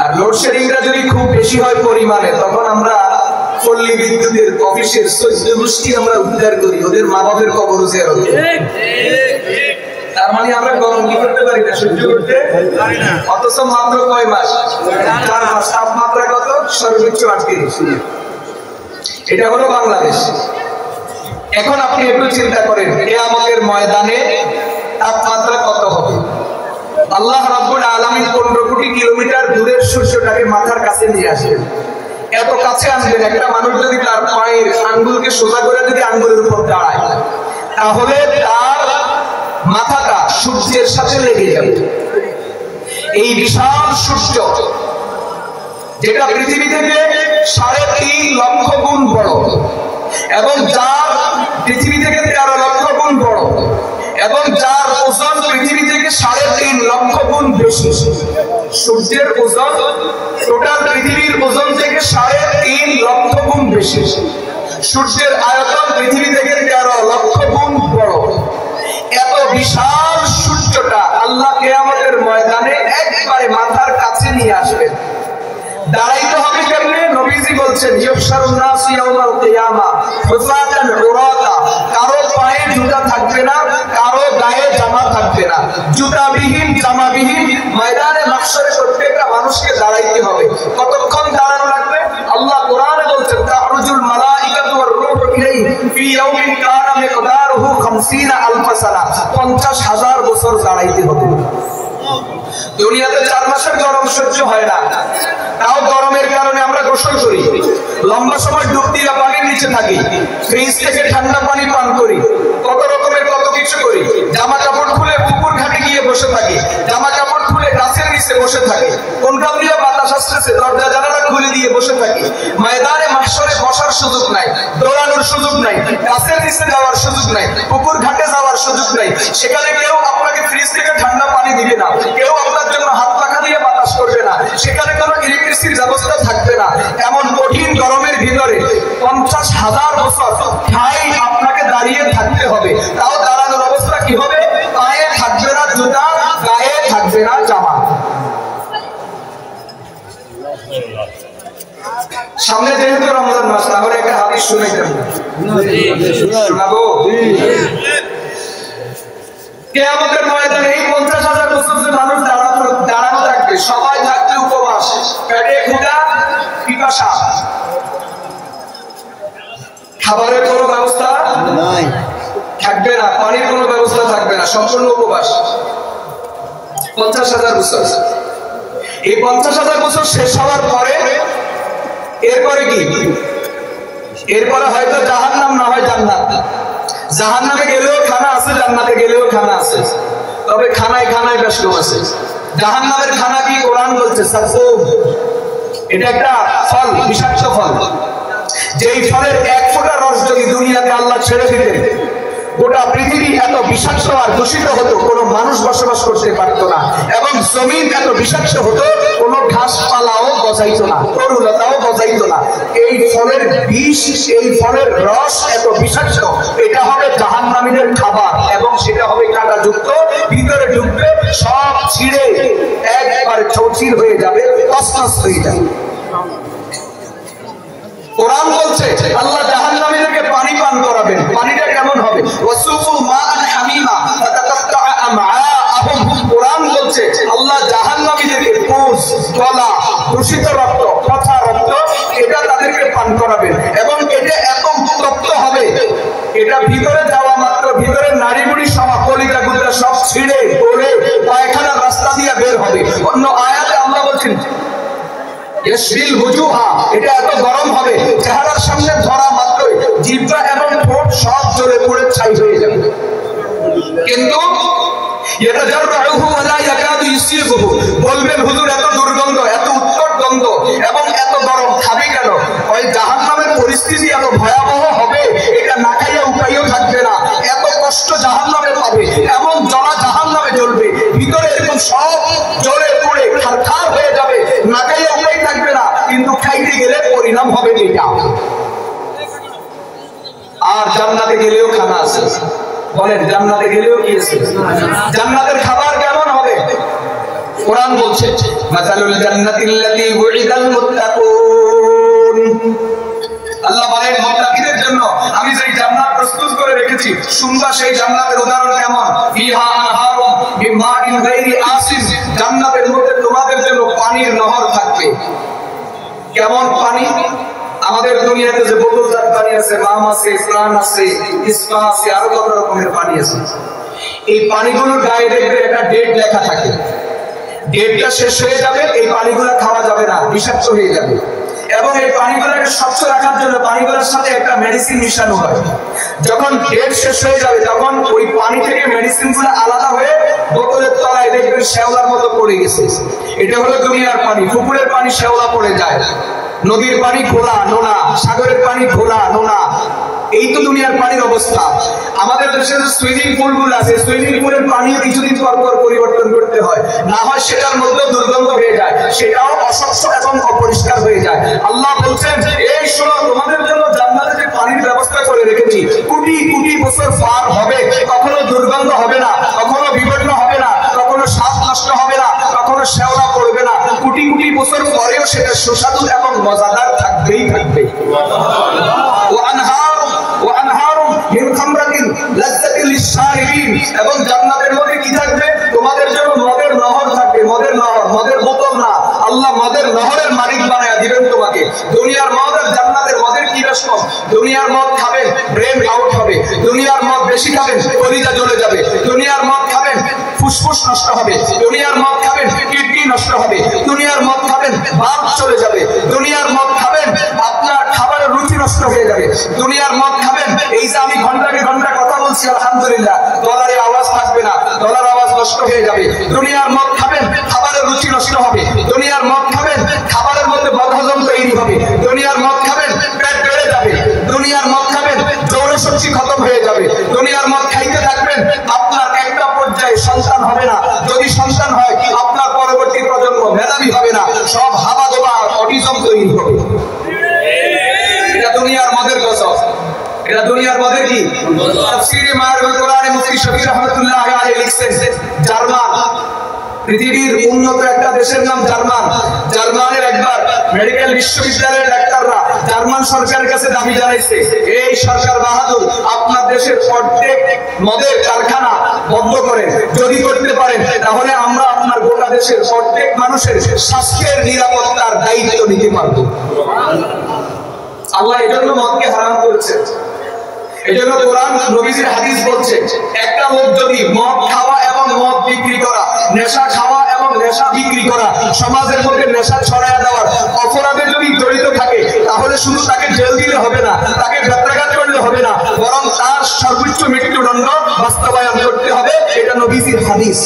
আর লোডশেডিংটা যদি খুব বেশি হয় পরিমাণে, তখন আমরা পল্লী বিদ্যুতের অফিসের 14 গোষ্ঠী আমরা উদ্ধার করি, ওদের মা বাপের কবর জিয়ারত করি। তার মানে আমরা গরম কি করতে পারি না, সহ্য করতে পারি না। অথচ মাত্র কয় মাস, 4 মাস। তাপমাত্রা কত? সর্বোচ্চ 38। এটা হলো বাংলাদেশ। এখন আপনি একটু চিন্তা করেন, কিয়ামতের ময়দানে তাপমাত্রা কত হবে? আল্লাহ রাব্বুল আলামিন 15 কোটি কিলোমিটার দূরের সূর্যটাকে মাথার কাছে নিয়ে আসেন। এত কাছে আনবেন, একটা মানুষ যদি তার পায়ের আঙ্গুলকে সোজা করে যদি আঙ্গুলের উপর দাঁড়ায়, তাহলে তার মাথাটা সূর্যের সাথে লেগে যাবে। এই বিশাল সূর্য, যেটা পৃথিবী থেকে 3.5 লক্ষ গুণ বড়, এবং যার পৃথিবী থেকে 13 লক্ষ গুণ বড়, এবং যার ওজন পৃথিবী থেকে 3.5 লক্ষ গুণ বেশি। সূর্যের ওজন টোটাল পৃথিবীর ওজন থেকে 3.5 লক্ষ গুণ বেশি। সূর্যের আয়তন পৃথিবী থেকে 13 লক্ষ গুণ বড়। এত বিশাল সূর্যটা আল্লাহ কিয়ামতের ময়দানে একবারে মাথার কাছে নিয়ে আসবেন। দাঁড়াইতে হবে কেমনে? নবীজি বলছেন, ইউহশারুন নাস ইয়াউমাল কিয়ামা হুফাতান উরাতা, কারো পায়ে জুতা থাকবে না, কারো গায়ে জামা থাকবে না, জুতাবিহীন জামাবিহীন ময়দানে মাহশরে প্রত্যেকটা মানুষকে দাঁড়াইতে হবে। কতক্ষণ দাঁড়ানো লাগবে? আল্লাহ কোরআনে বলছেন, তারুজুল মালাইকাতু ওয়ার রূহু ইলাইহি ফি ইয়াউমিন কানা মিকদারুহু 50 আলফ সানা, 50,000 বছর দাঁড়াইতে হবে। দুনিয়াতে 4 মাসের গরম সহ্য হয় না, তাও গরমের কারণে আমরা গোসল করি, লম্বা সময় ডুব দিয়ে পানির নিচে থাকি, ফ্রিজ থেকে ঠান্ডা পানি পান করি, কত রকমের কত কিছু করি, জামা কাপড় খুলে পুকুর ঘাটে গিয়ে বসে থাকি, জামা কাপড় খুলে গাছের নিচে বসে থাকি, কোন কাপ দিয়ে বাতাস আসতেছে দরজা জানালা খুলে দিয়ে বসে থাকি। ময়দানে মাহশরে বসার সুযোগ নাই, দৌড়ানোর সুযোগ নাই, গাছের নিচে যাওয়ার সুযোগ নাই, পুকুর ঘাটে যাওয়ার সুযোগ নাই। সেখানে কেউ আপনাকে ফ্রিজ থেকে ঠান্ডা পানি দিবে না, কেউ আপনার জন্য হাত পাখা দিয়ে বাতাস করবে না, সেখানে কোনো ইলেকট্রিসিটির ব্যবস্থা থাকবে না। এমন কঠিন গরমের ভিতরে 50,000 বছর ঠাই আপনাকে দাঁড়িয়ে থাকতে হবে। তাও দাঁড়ানোর অবস্থা কি হবে? পায়ে থাকবে না জুতা, গায়ে থাকবে না জামা। সামনে যেহেতু রমজান মাস, তাহলে একটা হাদিস শুনাইতাম, শোনাবো? কিয়ামতের ময়দানে এই 50,000 বছর যে মানুষ দাঁড়ানো থাকবে, সবাই থাকবে উপবাস, পেটে ক্ষুধা, পিপাসা, খাবারের কোনো ব্যবস্থা নাই থাকবে না, পানির কোনো ব্যবস্থা থাকবে না, সম্পূর্ণ উপবাস। 50,000 বছর। এই 50,000 বছর শেষ হওয়ার পরে এরপরে কি? এরপরে হয়তো জাহান্নাম না হয় জান্নাত। জাহান্নামে গেলেও খানা আছে, জান্নাতে গেলেও খানা আছে, তবে খানায় খানায় ব্যস্ত আছে। জাহান্নামের খানা কি? কোরআন বলছে সাকুম, এটা একটা ফল, বিষাক্ত ফল, যেই ফলের 1 ফোঁটা রস যদি দুনিয়াতে আল্লাহ ছেড়ে দিতেন, গোটা পৃথিবী এত বিষাক্ত আর দূষিত হতো, কোনো মানুষ বসবাস করতে পারত না, এবং জমিন এত বিষাক্ত হতো, কোনো ঘাসপালাও গজাইতো না, তরুলতাও গজাইতো না। এই ফলের বিষ, এই ফলের রস এত বিষাক্ত, এটা হবে জাহান্নামীদের খাবার, এবং সেটা হবে কাঁটাযুক্ত, ভিতরে ঢুকবে সব ছিঁড়ে একবার চৌচির হয়ে যাবে, তছনছ হয়ে যাবে। কোরআন বলছে আল্লাহ জাহান্নামীদেরকে পানি পান করাবেন। পানিটা কেমন হবে? ওয়াসুফু মাআন হামিমা ফাতাকাত্তা আমআআহুম। কোরআন বলছে আল্লাহ জাহান্নামীদেরকে পুষ, গলা, দূষিত রক্ত, পচা রক্ত, এটা তাদেরকে পান করাবেন, এবং এটা এত উত্তপ্ত হবে, এটা ভিতরে যাওয়া মাত্র ভিতরে নাড়িবুড়ি সহ কলিজা গুজরা সব ছিঁড়ে পড়ে পায়খানার রাস্তা দিয়ে বের হবে। অন্য আয়াতে আল্লাহ বলছেন এটা এত গরম হবে, চেহারার সামনে ধরা মাত্রই জিহ্বা এবং ঠোঁট সব জ্বলে পুড়ে ছাই হয়ে যাবে। কিন্তু বলবেন হুজুর এত দুর্গন্ধ, এত উৎকট গন্ধ এবং এত গরম, খাবি কেন? ওই জাহান্নামের পরিস্থিতি এত ভয়াবহ হবে, এটা না খাইয়া উপায়ও থাকবে না, এত কষ্ট জাহান্নামে পাবে, এমন জ্বলা জাহান্নামে জ্বলবে, ভিতরে এরকম সব জ্বলে পুড়ে খারখার হয়ে যাবে, না খাইয়া উপায় থাকবে না, কিন্তু খাইতে গেলে পরিণাম হবে এটা। আর জান্নাতে গেলেও খানা আছে, বলেন জান্নাতে গেলেও কি আছে? জান্নাতের খাবার কেমন হবে? কোরআন বলছে মাসালুল জান্নাতিল্লাতী উইদাল মুত্তাকুন, আল্লাহ বলেন মুত্তাকিদের জন্য আমি যেই জান্নাত প্রস্তুত করে রেখেছি, শুনবা সেই জান্নাতের উদাহরণ কেমন। ফিহা আনহারুম মিন মাইন গায়রি আসিন, জান্নাতের মধ্যে তোমাদের জন্য পানির নহর থাকবে। কেমন পানি? আমাদের দুনিয়াতে যে বোতলজাত পানি আছে, মাম আছে, প্রাণ আছে, ইস্পা আছে, আরো কত রকমের পানি আছে, এই পানিগুলোর গায়ে দেখবে একটা ডেট লেখা থাকে। ডেটটা শেষ হয়ে যাবে, এই পানিগুলো খাওয়া যাবে না, বিষাক্ত হয়ে যাবে। এবং এই পানিগুলোকে স্বচ্ছ রাখার জন্য পানিগুলোর সাথে একটা মেডিসিন মিশানো হয়। যখন ডেট শেষ হয়ে যাবে তখন ওই পানি থেকে মেডিসিনগুলো আলাদা হয়ে বোতলের তলায় দেখবেন শ্যাওলার মতো পড়ে গেছে। এটা হলো দুনিয়ার পানি। পুকুরের পানি শ্যাওলা পড়ে যায়, নদীর পানি ঘোলা নোনা, সাগরের পানি ঘোলা নোনা। এই তো দুনিয়ার পানির অবস্থা। আমাদের দেশে যে সুইমিং পুল গুলো আছে, সুইমিং পুলের পানিও কিছুদিন পর পর পরিবর্তন করতে হয়, না হয় সেটার মধ্যে দুর্গন্ধ হয়ে যায়, সেটাও অস্বচ্ছ এবং অপরিষ্কার হয়ে যায়। আল্লাহ বলছেন এই শোনো, তোমাদের জন্য জান্নাতে যে পানির ব্যবস্থা করে রেখেছি, কোটি কোটি বছর পার হবে, কখনো দুর্গন্ধ হবে না, কখনো বিপন্ন হবে না, কখনো স্বাদ নষ্ট হবে না, কখনো শ্যাওলা পড়বে না। কোটি কোটি বছর পরেও সেটা সুস্বাদু এবং মজাদার থাকবেই থাকবে। এবং জান্নাতের মধ্যে কি থাকবে? তোমাদের জন্য মদের নহর থাকবে। মদের নহর, মদের বোতল না, আল্লাহ মদের নহরের মালিক বানায়া দিবেন তোমাকে। দুনিয়ার মদ আর জান্নাতের মদের কি রকম? দুনিয়ার মদ খাবেন ব্রেন আউট হবে, দুনিয়ার মদ বেশি খাবেন কলিজা জ্বলে যাবে, দুনিয়ার মদ খাবেন ফুসফুস নষ্ট হবে, দুনিয়ার মদ খাবেন কিডনি নষ্ট হবে, দুনিয়ার মদ খাবেন বাত চলে যাবে, দুনিয়ার মদ খাবেন আপনার খাবারের রুচি নষ্ট হয়ে যাবে, দুনিয়ার মদ খাবেন এই যে আমি ঘন্টাকে ঘন্টা কথা বলছি আলহামদুলিল্লাহ, গলার আওয়াজ থাকবে না, গলার আওয়াজ নষ্ট হয়ে যাবে। দুনিয়ার মদ খাবেন খাবারের রুচি নষ্ট হবে, দুনিয়ার মদ খাবেন খাবারের মধ্যে বদহজম তৈরি হবে, দুনিয়ার মদ খাবেন পেট বেড়ে যাবে, দুনিয়ার মদ খাবেন যৌনশক্তি খতম হয়ে যাবে, দুনিয়ার মদ খাইতে থাকবেন আপনার একটা পর্যায়ে সন্তান হবে না, যদি সন্তান হয় আপনার পরবর্তী প্রজন্ম মেধাবী হবে না, সব হাবাগোবা অটিজম তৈরি হবে। এটা দুনিয়ার মদের কসম, এটা দুনিয়ার মদের কি? তাফসীরে মারিফাতুল কোরআনে মুফতি শফি রাহমাতুল্লাহ আলাইহি লিখছেন, জার্মান, পৃথিবীর উন্নত একটা দেশের নাম জার্মান। জার্মানের একবার মেডিকেল বিশ্ববিদ্যালয়ের ডাক্তাররা জার্মান সরকারের কাছে দাবি জানাইছে, এই সরকার বাহাদুর আপনার দেশের প্রত্যেক মদের কারখানা বন্ধ করেন, যদি করতে পারেন তাহলে আমরা আপনার গোটা দেশের প্রত্যেক মানুষের স্বাস্থ্যের নিরাপত্তার দায়িত্ব নিতে পারবো। আল্লাহ এজন্য মদকে হারাম করেছে। এজন্য কোরআন নবীজির হাদিস বলছে, একটা লোক যদি মদ খাওয়া এবং মদ বিক্রি করা, নেশা খাওয়া এবং নেশা বিক্রি করা, সমাজের মধ্যে নেশা ছড়ায় দেওয়ার অপরাধে যদি জড়িত থাকে, তাহলে শুধু তাকে জেল দিলে হবে না, তাকে বেত্রাঘাত করলে হবে না, বরং তার সর্বোচ্চ মৃত্যুদণ্ড বাস্তবায়ন করতে হবে। এটা নবীজির হাদিস।